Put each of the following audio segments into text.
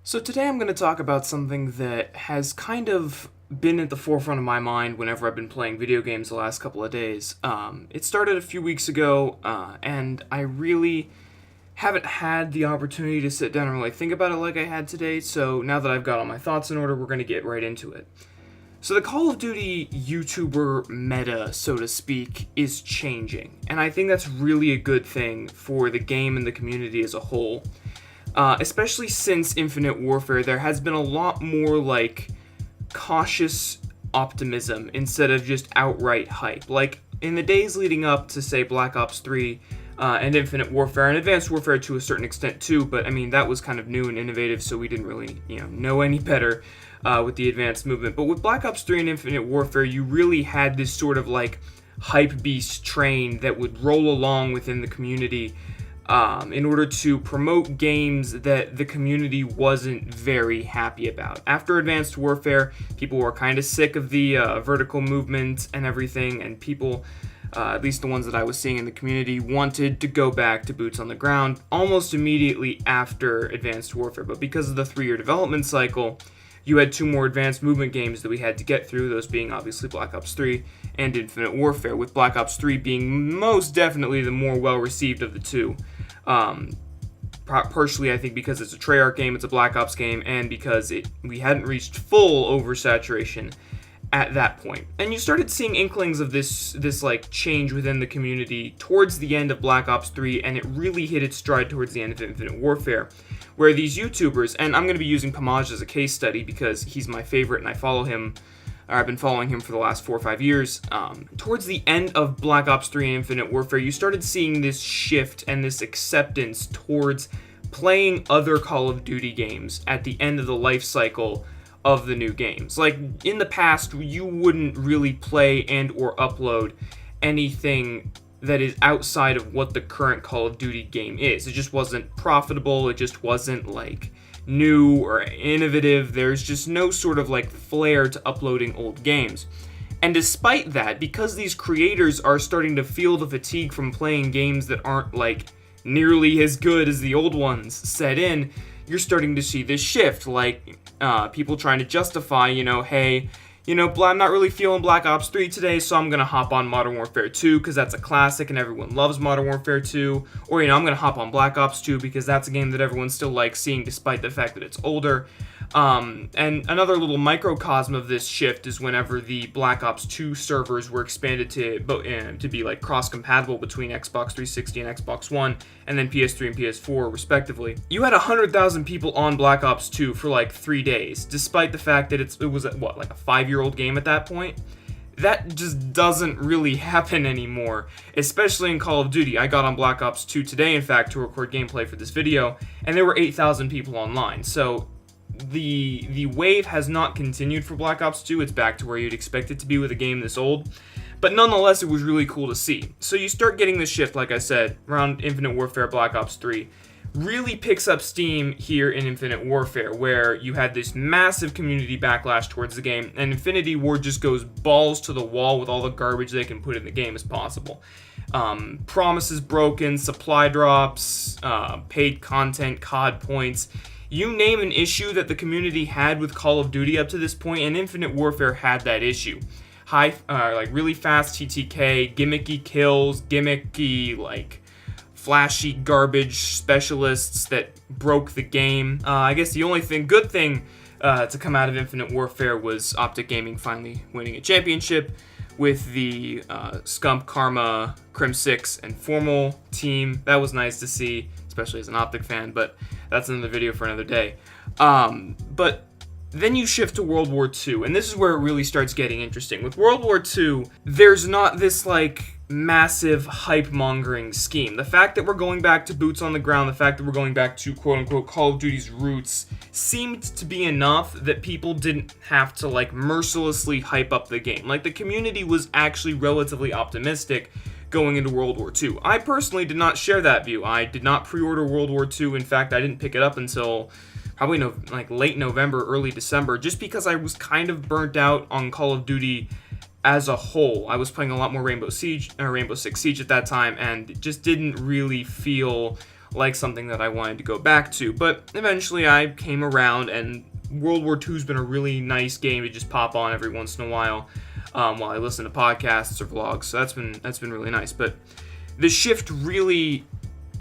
So today I'm going to talk about something that has kind of been at the forefront of my mind whenever I've been playing video games the last couple of days. It started a few weeks ago, and I really haven't had the opportunity to sit down and really think about it like I had today, so now that I've got all my thoughts in order, we're going to get right into it. So the Call of Duty YouTuber meta, so to speak, is changing, and I think that's really a good thing for the game and the community as a whole. Especially since Infinite Warfare, there has been a lot more, cautious optimism instead of just outright hype. Like, in the days leading up to, say, Black Ops 3 and Infinite Warfare, and Advanced Warfare to a certain extent too, but, I mean, that was kind of new and innovative, so we didn't really, know any better with the advanced movement. But with Black Ops 3 and Infinite Warfare, you really had this sort of, hype beast train that would roll along within the community in order to promote games that the community wasn't very happy about. After Advanced Warfare, people were kind of sick of the vertical movement and everything, and people, at least the ones that I was seeing in the community, wanted to go back to boots on the ground almost immediately after Advanced Warfare. But because of the 3-year development cycle, you had 2 more advanced movement games that we had to get through, those being obviously Black Ops 3 and Infinite Warfare, with Black Ops 3 being most definitely the more well-received of the two. Partially, I think, because it's a Treyarch game, it's a Black Ops game, and because we hadn't reached full oversaturation at that point. And you started seeing inklings of this change within the community towards the end of Black Ops 3, and it really hit its stride towards the end of Infinite Warfare, where these YouTubers, and I'm going to be using Pamaj as a case study because he's my favorite and I follow him, or I've been following him for the last 4 or 5 years. Towards the end of Black Ops 3 and Infinite Warfare, you started seeing this shift and this acceptance towards playing other Call of Duty games at the end of the life cycle of the new games. Like, in the past, you wouldn't really play and or upload anything that is outside of what the current Call of Duty game is. It just wasn't profitable, it just wasn't, new or innovative. There's just no sort of flair to uploading old games. And despite that, because these creators are starting to feel the fatigue from playing games that aren't nearly as good as the old ones set in, you're starting to see this shift, people trying to justify, hey, I'm not really feeling Black Ops 3 today, so I'm going to hop on Modern Warfare 2 because that's a classic and everyone loves Modern Warfare 2. Or, I'm going to hop on Black Ops 2 because that's a game that everyone still likes seeing despite the fact that it's older. And another little microcosm of this shift is whenever the Black Ops 2 servers were expanded to be cross-compatible between Xbox 360 and Xbox One, and then PS3 and PS4 respectively. You had 100,000 people on Black Ops 2 for 3 days, despite the fact that it was a 5-year-old game at that point. That just doesn't really happen anymore, especially in Call of Duty. I got on Black Ops 2 today, in fact, to record gameplay for this video, and there were 8,000 people online. So the wave has not continued for Black Ops 2. It's back to where you'd expect it to be with a game this old. But nonetheless, it was really cool to see. So you start getting this shift, like I said, around Infinite Warfare, Black Ops 3. Really picks up steam here in Infinite Warfare, where you had this massive community backlash towards the game, and Infinity Ward just goes balls to the wall with all the garbage they can put in the game as possible. Promises broken, supply drops, paid content, COD points. You name an issue that the community had with Call of Duty up to this point, and Infinite Warfare had that issue. Really fast TTK, gimmicky kills, gimmicky, flashy garbage specialists that broke the game. I guess the only good thing to come out of Infinite Warfare was Optic Gaming finally winning a championship with the Scump, Karma, Crim 6, and Formal team. That was nice to see, especially as an Optic fan, but that's another video for another day. But then you shift to World War II, and this is where it really starts getting interesting. With World War II, there's not this, massive hype-mongering scheme. The fact that we're going back to boots on the ground, the fact that we're going back to quote-unquote Call of Duty's roots, seemed to be enough that people didn't have to, mercilessly hype up the game. The community was actually relatively optimistic going into World War II. I personally did not share that view. I did not pre-order World War II. In fact, I didn't pick it up until probably late November, early December, just because I was kind of burnt out on Call of Duty as a whole. I was playing a lot more Rainbow Six Siege at that time, and it just didn't really feel like something that I wanted to go back to. But eventually I came around, and World War II's been a really nice game to just pop on every once in a while while I listen to podcasts or vlogs. So that's been really nice. But the shift really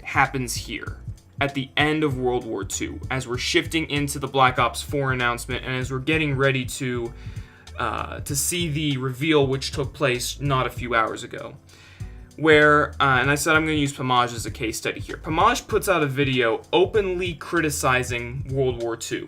happens here at the end of World War II, as we're shifting into the Black Ops 4 announcement, and as we're getting ready to see the reveal, which took place not a few hours ago. Where, and I said I'm going to use Pamaj as a case study here. Pamaj puts out a video openly criticizing World War II.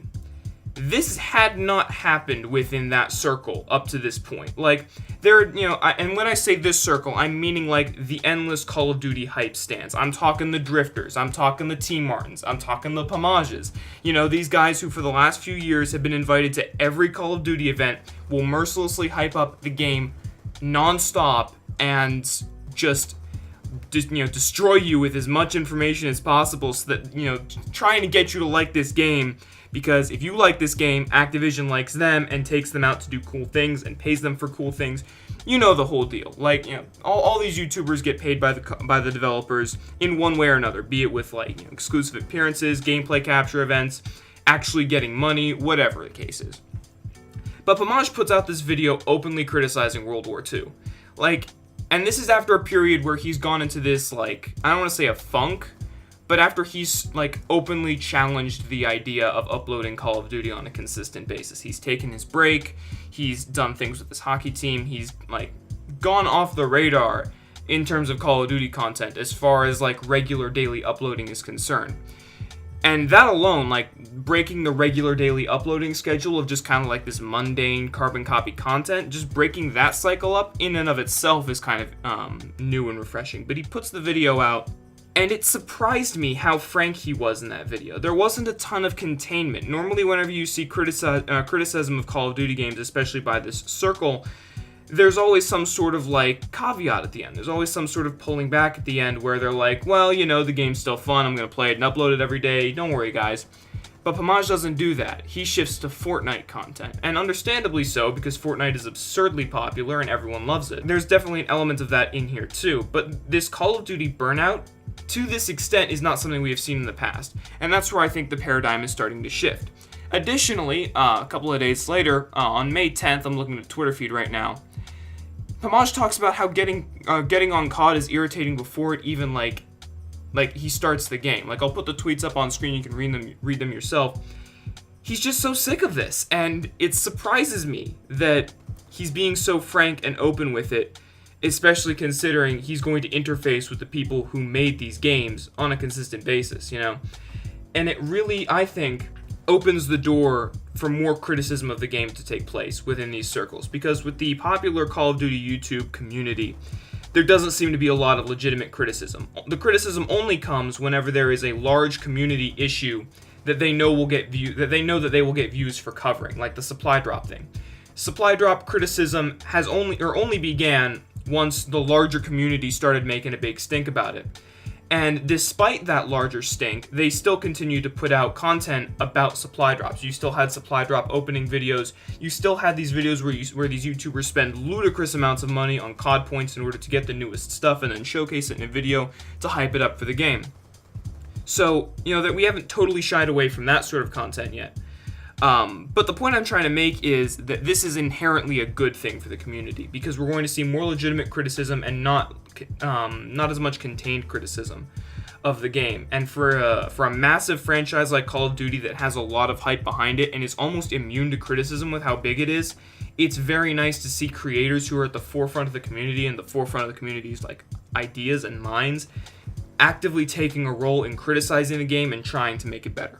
This had not happened within that circle up to this point. Like, and when I say this circle, I'm meaning like the endless Call of Duty hype stands. I'm talking the Drifters, I'm talking the T Martins, I'm talking the Pamajes. These guys who for the last few years have been invited to every Call of Duty event, will mercilessly hype up the game non-stop and just destroy you with as much information as possible, so that, trying to get you to like this game. Because if you like this game, Activision likes them and takes them out to do cool things and pays them for cool things. You know the whole deal. Like, all these YouTubers get paid by the developers in one way or another, be it with exclusive appearances, gameplay capture events, actually getting money, whatever the case is. But Pamaj puts out this video openly criticizing World War II. And this is after a period where he's gone into this, I don't want to say a funk, but after he's, openly challenged the idea of uploading Call of Duty on a consistent basis. He's taken his break, he's done things with his hockey team, he's, gone off the radar in terms of Call of Duty content as far as, regular daily uploading is concerned. And that alone, breaking the regular daily uploading schedule of just kind of this mundane carbon copy content, just breaking that cycle up in and of itself is kind of new and refreshing. But he puts the video out, and it surprised me how frank he was in that video. There wasn't a ton of containment. Normally, whenever you see criticism of Call of Duty games, especially by this circle, there's always some sort of caveat at the end. There's always some sort of pulling back at the end where they're like, well, the game's still fun. I'm going to play it and upload it every day. Don't worry, guys. But Pamaj doesn't do that. He shifts to Fortnite content. And understandably so, because Fortnite is absurdly popular and everyone loves it. There's definitely an element of that in here too. But this Call of Duty burnout, to this extent, is not something we have seen in the past. And that's where I think the paradigm is starting to shift. Additionally, a couple of days later, on May 10th, I'm looking at the Twitter feed right now, Pamaj talks about how getting on COD is irritating before it even he starts the game. I'll put the tweets up on screen, you can read them yourself. He's just so sick of this, and it surprises me that he's being so frank and open with it, especially considering he's going to interface with the people who made these games on a consistent basis, And it really, I think, opens the door for more criticism of the game to take place within these circles. Because with the popular Call of Duty YouTube community, there doesn't seem to be a lot of legitimate criticism. The criticism only comes whenever there is a large community issue that they know that they will get views for covering, like the supply drop thing. Supply drop criticism only began once the larger community started making a big stink about it. And despite that larger stink, they still continue to put out content about supply drops. You still had supply drop opening videos. You still had these videos where these YouTubers spend ludicrous amounts of money on COD points in order to get the newest stuff and then showcase it in a video to hype it up for the game. So, that we haven't totally shied away from that sort of content yet. But the point I'm trying to make is that this is inherently a good thing for the community, because we're going to see more legitimate criticism and not as much contained criticism of the game. And for a massive franchise like Call of Duty that has a lot of hype behind it and is almost immune to criticism with how big it is, it's very nice to see creators who are at the forefront of the community and the forefront of the community's ideas and minds actively taking a role in criticizing the game and trying to make it better.